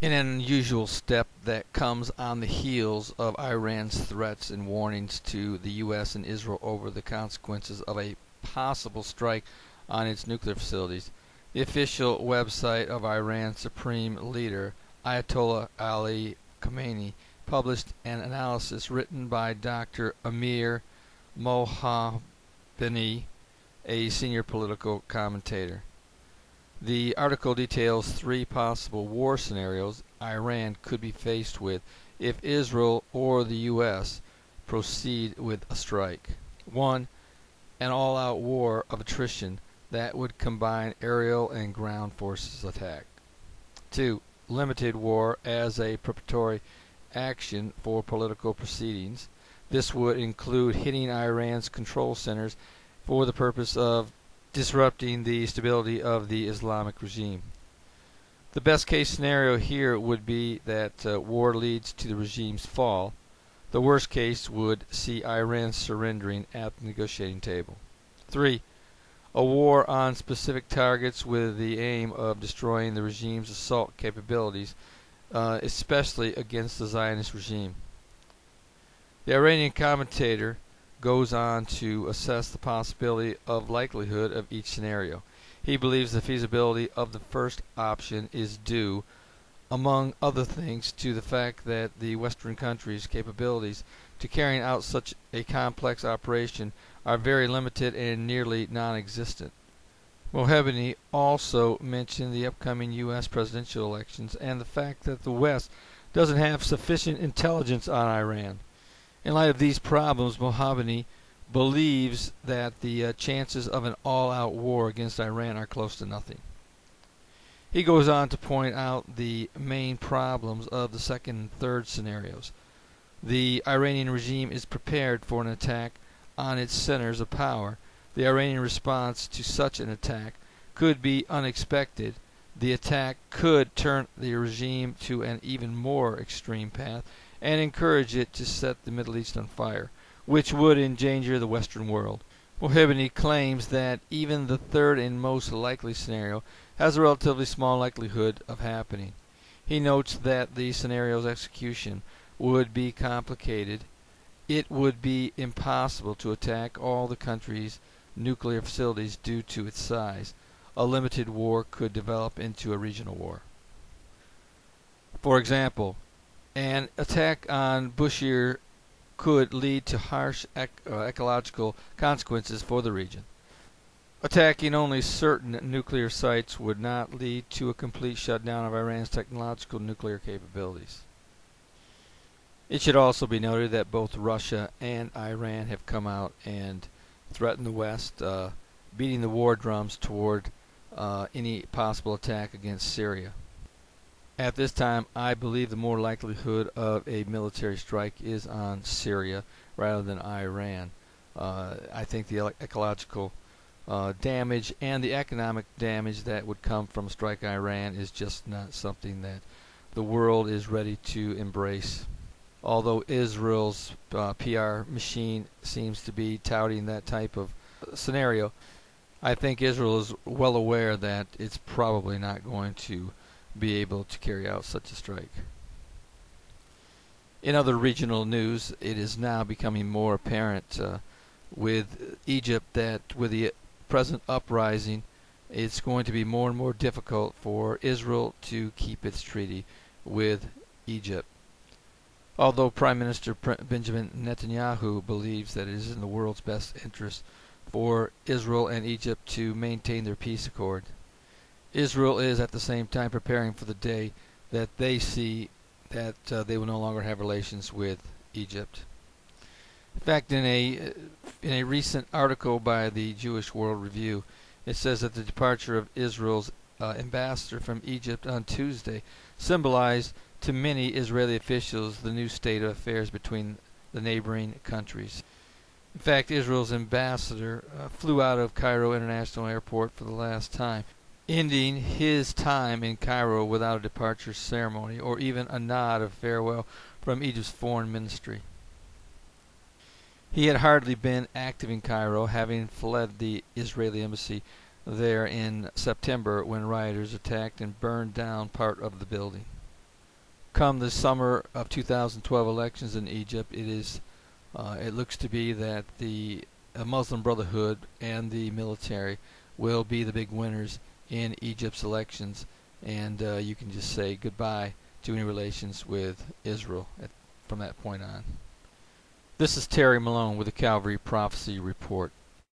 In an unusual step that comes on the heels of Iran's threats and warnings to the U.S. and Israel over the consequences of a possible strike on its nuclear facilities, the official website of Iran's supreme leader, Ayatollah Ali Khamenei, published an analysis written by Dr. Amir Mohabbani, a senior political commentator. The article details three possible war scenarios Iran could be faced with if Israel or the U.S. proceed with a strike. 1. An all-out war of attrition that would combine aerial and ground forces attack. 2. Limited war as a preparatory action for political proceedings. This would include hitting Iran's control centers for the purpose of disrupting the stability of the Islamic regime. The best case scenario here would be that war leads to the regime's fall. The worst case would see Iran surrendering at the negotiating table. 3. A war on specific targets with the aim of destroying the regime's assault capabilities, especially against the Zionist regime. The Iranian commentator goes on to assess the possibility of likelihood of each scenario. He believes the feasibility of the first option is due, among other things, to the fact that the Western countries' capabilities to carrying out such a complex operation are very limited and nearly non-existent. Mohabbani also mentioned the upcoming U.S. presidential elections and the fact that the West doesn't have sufficient intelligence on Iran. In light of these problems, Mohabbani believes that the chances of an all-out war against Iran are close to nothing. He goes on to point out the main problems of the second and third scenarios. The Iranian regime is prepared for an attack on its centers of power. The Iranian response to such an attack could be unexpected. The attack could turn the regime to an even more extreme path and encourage it to set the Middle East on fire, which would endanger the Western world. Mohabbani claims that even the third and most likely scenario has a relatively small likelihood of happening. He notes that the scenario's execution would be complicated. It would be impossible to attack all the country's nuclear facilities due to its size. A limited war could develop into a regional war. For example, an attack on Bushehr could lead to harsh ecological consequences for the region. Attacking only certain nuclear sites would not lead to a complete shutdown of Iran's technological nuclear capabilities. It should also be noted that both Russia and Iran have come out and threatened the West, beating the war drums toward any possible attack against Syria. At this time, I believe the more likelihood of a military strike is on Syria rather than Iran. I think the ecological damage and the economic damage that would come from a strike on Iran is just not something that the world is ready to embrace. Although Israel's PR machine seems to be touting that type of scenario, I think Israel is well aware that it's probably not going to be able to carry out such a strike. In other regional news, it is now becoming more apparent with Egypt that with the present uprising, it's going to be more and more difficult for Israel to keep its treaty with Egypt. Although Prime Minister Benjamin Netanyahu believes that it is in the world's best interest for Israel and Egypt to maintain their peace accord, Israel is at the same time preparing for the day that they see that they will no longer have relations with Egypt. In fact, in a recent article by the Jewish World Review, it says that the departure of Israel's ambassador from Egypt on Tuesday symbolized to many Israeli officials the new state of affairs between the neighboring countries. In fact, Israel's ambassador flew out of Cairo International Airport for the last time, ending his time in Cairo without a departure ceremony or even a nod of farewell from Egypt's foreign ministry. He had hardly been active in Cairo, having fled the Israeli embassy there in September when rioters attacked and burned down part of the building. come the summer of 2012 elections in Egypt, it looks to be that the Muslim Brotherhood and the military will be the big winners in Egypt's elections, and you can just say goodbye to any relations with Israel from that point on. This is Terry Malone with the Calvary Prophecy Report.